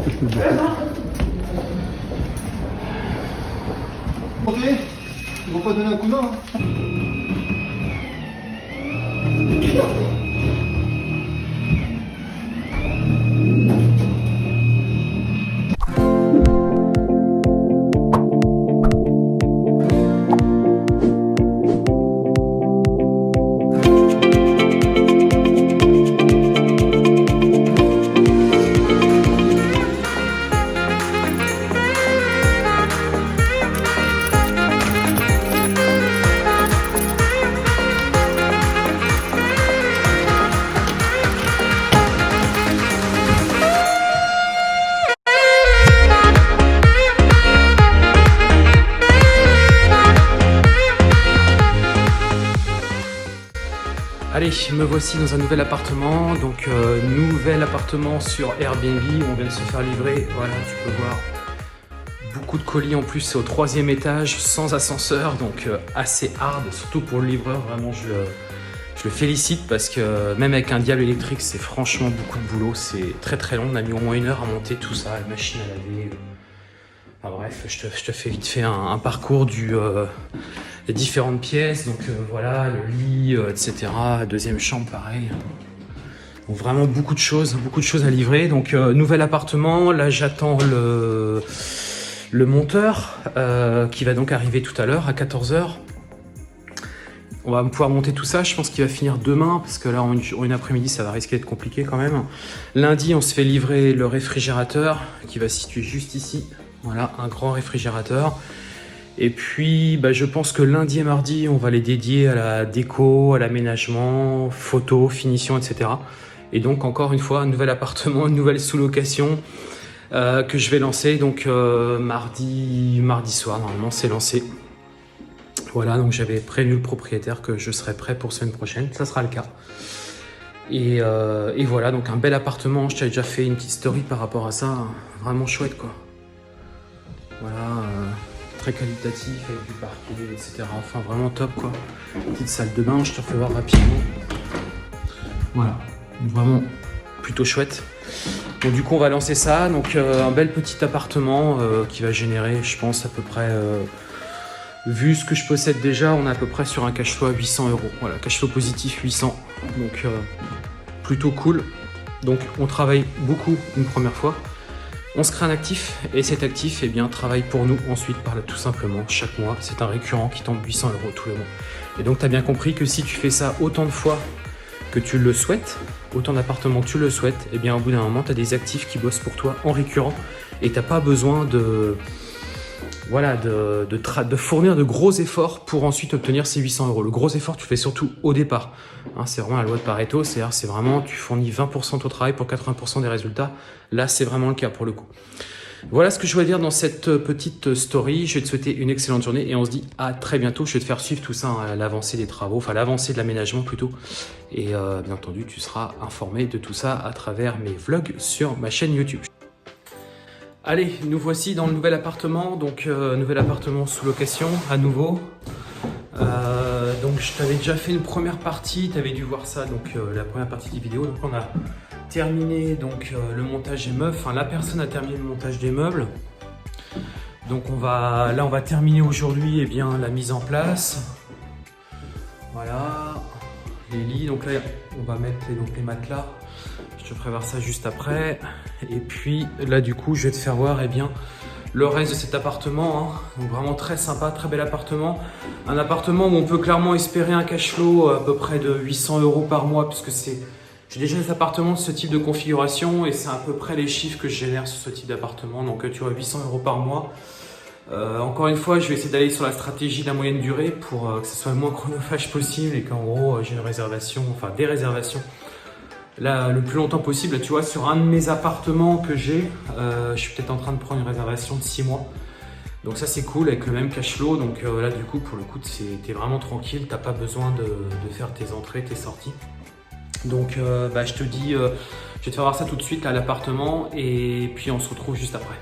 que je peux le bloquer. Montez, ils vont pas donner un coup de main. Hein. Allez, me voici dans un nouvel appartement, donc nouvel appartement sur Airbnb, on vient de se faire livrer, voilà, tu peux voir beaucoup de colis en plus, c'est au 3e étage, sans ascenseur, donc assez hard, surtout pour le livreur, vraiment je le félicite parce que même avec un diable électrique, c'est franchement beaucoup de boulot, c'est très très long, on a mis au moins 1 heure à monter tout ça, la machine à laver, enfin bref, je te fais vite fait un parcours des différentes pièces, donc voilà, le lit, etc. Deuxième chambre, pareil. Donc vraiment beaucoup de choses à livrer. Donc nouvel appartement, là j'attends le monteur qui va donc arriver tout à l'heure à 14 h. On va pouvoir monter tout ça, je pense qu'il va finir demain, parce que là en une après-midi ça va risquer d'être compliqué quand même. Lundi on se fait livrer le réfrigérateur qui va se situer juste ici. Voilà, un grand réfrigérateur. Et puis, je pense que lundi et mardi, on va les dédier à la déco, à l'aménagement, photo, finition, etc. Et donc, encore une fois, un nouvel appartement, une nouvelle sous-location que je vais lancer. Donc, mardi soir, normalement, c'est lancé. Voilà, donc j'avais prévenu le propriétaire que je serais prêt pour semaine prochaine. Ça sera le cas. Et voilà, donc un bel appartement. Je t'avais déjà fait une petite story par rapport à ça. Vraiment chouette, quoi. Voilà. Très qualitatif avec du parquet, etc. Enfin vraiment top quoi. Petite salle de bain, je te fais voir rapidement. Voilà, vraiment plutôt chouette. Donc du coup on va lancer ça. Donc un bel petit appartement qui va générer, je pense à peu près, vu ce que je possède déjà, on est à peu près sur un cash flow à 800 €. Voilà, cash flow positif 800. Donc plutôt cool. Donc on travaille beaucoup une première fois. On se crée un actif et cet actif travaille pour nous ensuite tout simplement chaque mois. C'est un récurrent qui tombe 800 € tous les mois. Et donc tu as bien compris que si tu fais ça autant de fois que tu le souhaites, autant d'appartements que tu le souhaites, au bout d'un moment tu as des actifs qui bossent pour toi en récurrent et tu n'as pas besoin de fournir de gros efforts pour ensuite obtenir ces 800 €. Le gros effort tu fais surtout au départ. Hein, c'est vraiment la loi de Pareto, c'est vraiment tu fournis 20% de ton travail pour 80% des résultats. Là c'est vraiment le cas pour le coup. Voilà ce que je voulais dire dans cette petite story. Je vais te souhaiter une excellente journée et on se dit à très bientôt. Je vais te faire suivre tout ça, hein, l'avancée des travaux, enfin l'avancée de l'aménagement plutôt. Et bien entendu tu seras informé de tout ça à travers mes vlogs sur ma chaîne YouTube. Allez, nous voici dans le nouvel appartement, donc nouvel appartement sous location à nouveau. Donc je t'avais déjà fait une première partie, tu avais dû voir ça, donc la première partie des vidéos. Donc on a terminé donc le montage des meubles, enfin la personne a terminé le montage des meubles. Donc on va terminer aujourd'hui la mise en place. Voilà, les lits, donc là on va mettre les matelas. Je te ferai voir ça juste après. Et puis là du coup je vais te faire voir le reste de cet appartement, hein. Donc vraiment très sympa, très bel appartement. Un appartement où on peut clairement espérer un cash flow à peu près de 800 € par mois, puisque j'ai déjà des appartements de ce type de configuration et c'est à peu près les chiffres que je génère sur ce type d'appartement. Donc tu vois 800 € par mois. Encore une fois, je vais essayer d'aller sur la stratégie de la moyenne durée pour que ce soit le moins chronophage possible et qu'en gros j'ai une réservation, enfin des réservations là le plus longtemps possible. Tu vois, sur un de mes appartements que j'ai, je suis peut-être en train de prendre une réservation de 6 mois. Donc ça c'est cool avec le même cash flow. Donc là du coup pour le coup t'es vraiment tranquille, t'as pas besoin de faire tes entrées, tes sorties. Donc je te dis, je vais te faire voir ça tout de suite à l'appartement et puis on se retrouve juste après.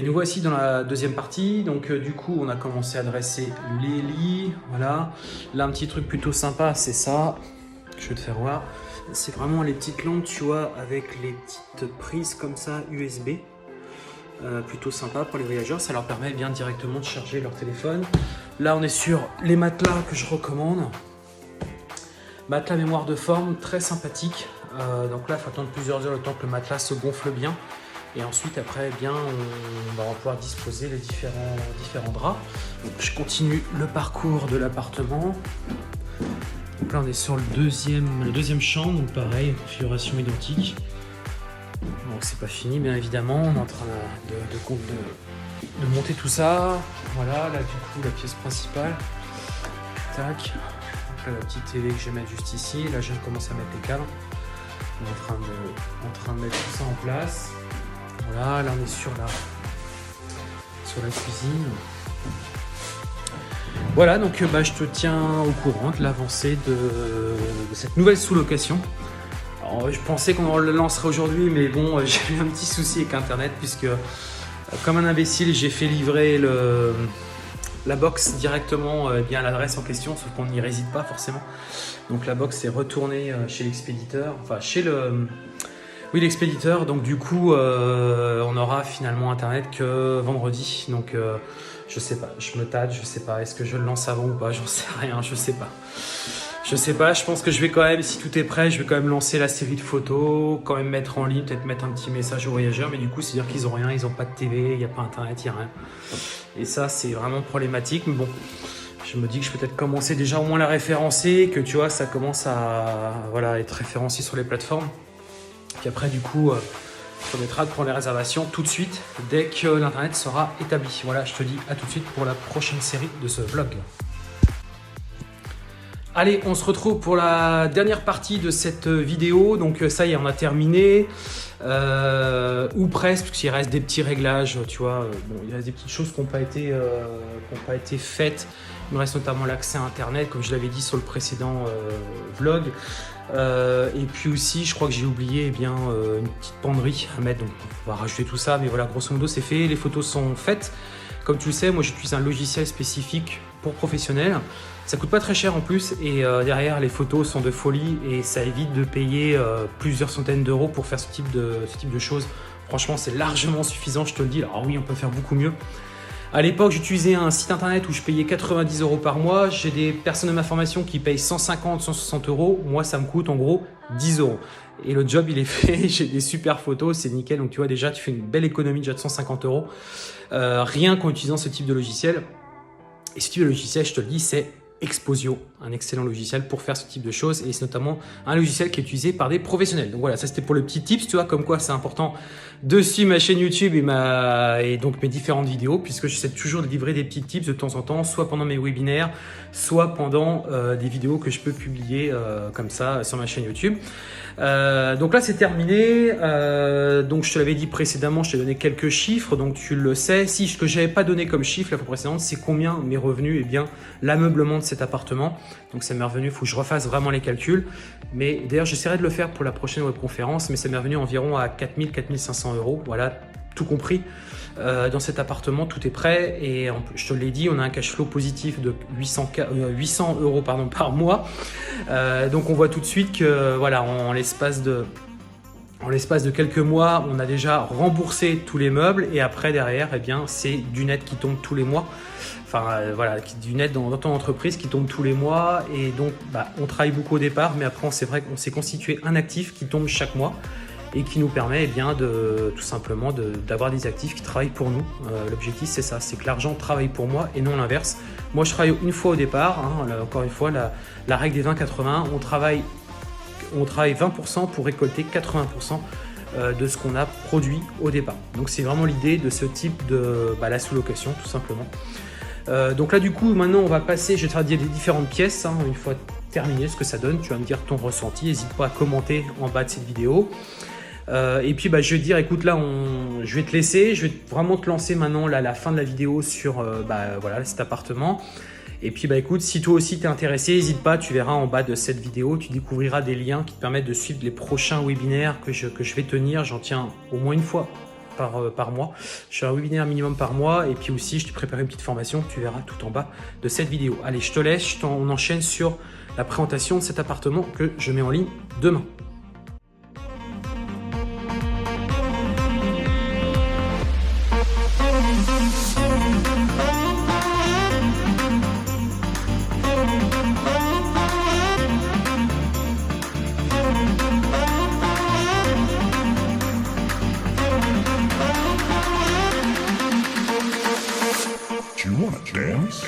Allez, nous voici dans la deuxième partie. Donc du coup, on a commencé à dresser les lits. Voilà. Là, un petit truc plutôt sympa, c'est ça. Je vais te faire voir. C'est vraiment les petites lampes, tu vois, avec les petites prises comme ça, USB. Plutôt sympa pour les voyageurs. Ça leur permet bien directement de charger leur téléphone. Là, on est sur les matelas que je recommande. Matelas mémoire de forme, très sympathique. Donc là, il faut attendre plusieurs heures le temps que le matelas se gonfle bien. Et ensuite, après, eh bien, on va pouvoir disposer les différents draps. Donc, je continue le parcours de l'appartement. Donc là, on est sur la deuxième chambre. Donc pareil, configuration identique. Donc c'est pas fini, bien évidemment. On est en train de monter tout ça. Voilà, là, du coup, la pièce principale. Tac. Donc là, la petite télé que je vais mettre juste ici. Là, je commence à mettre les cadres. On est en train de mettre tout ça en place. Voilà, là on est sur la cuisine. Voilà, donc je te tiens au courant de l'avancée de cette nouvelle sous-location. Alors, je pensais qu'on le lancerait aujourd'hui, mais bon, j'ai eu un petit souci avec Internet, puisque comme un imbécile, j'ai fait livrer la box directement bien à l'adresse en question, sauf qu'on n'y réside pas forcément. Donc la box est retournée chez l'expéditeur, enfin chez l'expéditeur. Donc du coup, on aura finalement Internet que vendredi. Donc je sais pas, je me tâte, je sais pas. Est-ce que je le lance avant ou pas? J'en sais rien, je sais pas. Je pense que je vais quand même, si tout est prêt, je vais quand même lancer la série de photos, quand même mettre en ligne, peut-être mettre un petit message aux voyageurs. Mais du coup, c'est-à-dire qu'ils ont rien, ils ont pas de TV, il n'y a pas Internet, il n'y a rien. Et ça, c'est vraiment problématique. Mais bon, je me dis que je peux peut-être commencer déjà au moins la référencer, que tu vois, ça commence à être référencé sur les plateformes. Puis après, du coup, on permettra de prendre les réservations tout de suite, dès que l'internet sera établi. Voilà, je te dis à tout de suite pour la prochaine série de ce vlog. Allez, on se retrouve pour la dernière partie de cette vidéo. Donc ça y est, on a terminé, ou presque, parce qu'il reste des petits réglages, tu vois. Bon, il reste des petites choses qui n'ont pas été faites. Il me reste notamment l'accès à Internet, comme je l'avais dit sur le précédent vlog. Et puis aussi, je crois que j'ai oublié une petite penderie à mettre. Donc on va rajouter tout ça, mais voilà, grosso modo, c'est fait. Les photos sont faites. Comme tu le sais, moi j'utilise un logiciel spécifique pour professionnels. Ça coûte pas très cher en plus, et derrière les photos sont de folie, et ça évite de payer plusieurs centaines d'euros pour faire ce type de choses. Franchement, c'est largement suffisant, je te le dis. Alors oui, on peut faire beaucoup mieux. À l'époque, j'utilisais un site internet où je payais 90 euros par mois. J'ai des personnes de ma formation qui payent 150, 160 euros. Moi, ça me coûte en gros 10 euros. Et le job, il est fait. J'ai des super photos, c'est nickel. Donc tu vois, déjà, tu fais une belle économie déjà de 150 euros. Rien qu'en utilisant ce type de logiciel. Et ce type de logiciel, je te le dis, c'est Exposio, un excellent logiciel pour faire ce type de choses, et c'est notamment un logiciel qui est utilisé par des professionnels. Donc voilà, ça c'était pour le petit tips, tu vois, comme quoi c'est important de suivre ma chaîne YouTube et donc mes différentes vidéos, puisque j'essaie toujours de livrer des petits tips de temps en temps, soit pendant mes webinaires, soit pendant des vidéos que je peux publier comme ça sur ma chaîne YouTube. Donc là c'est terminé. Donc je te l'avais dit précédemment, je t'ai donné quelques chiffres, donc tu le sais. Si ce que j'avais pas donné comme chiffre la fois précédente, c'est combien mes revenus, et bien l'ameublement de cet appartement. Donc ça m'est revenu, il faut que je refasse vraiment les calculs. Mais d'ailleurs j'essaierai de le faire pour la prochaine webconférence, mais ça m'est revenu environ à 4 500 euros. Voilà, tout compris. Dans cet appartement, tout est prêt, et je te l'ai dit, on a un cash flow positif de 800 euros par mois. Donc on voit tout de suite que voilà, en l'espace de quelques mois, on a déjà remboursé tous les meubles, et après derrière, eh bien, c'est du net qui tombe tous les mois. Enfin voilà, du net dans ton entreprise qui tombe tous les mois, et donc on travaille beaucoup au départ, mais après c'est vrai qu'on s'est constitué un actif qui tombe chaque mois, et qui nous permet tout simplement d'avoir des actifs qui travaillent pour nous. L'objectif c'est ça, c'est que l'argent travaille pour moi et non l'inverse. Moi je travaille une fois au départ, encore une fois la règle des 20-80, on travaille 20% pour récolter 80% de ce qu'on a produit au départ. Donc c'est vraiment l'idée de ce type de la sous-location tout simplement. Donc là du coup maintenant on va passer, je vais te faire dire les différentes pièces, une fois terminé ce que ça donne, tu vas me dire ton ressenti, n'hésite pas à commenter en bas de cette vidéo. Et puis je vais te dire, écoute, là je vais te laisser, je vais vraiment te lancer maintenant la fin de la vidéo sur cet appartement. Et puis écoute, si toi aussi t'es intéressé, n'hésite pas, tu verras en bas de cette vidéo, tu découvriras des liens qui te permettent de suivre les prochains webinaires que je vais tenir. J'en tiens au moins une fois par mois. Je fais un webinaire minimum par mois et puis aussi je t'ai préparé une petite formation que tu verras tout en bas de cette vidéo. Allez, je te laisse, on enchaîne sur la présentation de cet appartement que je mets en ligne demain. You wanna dance?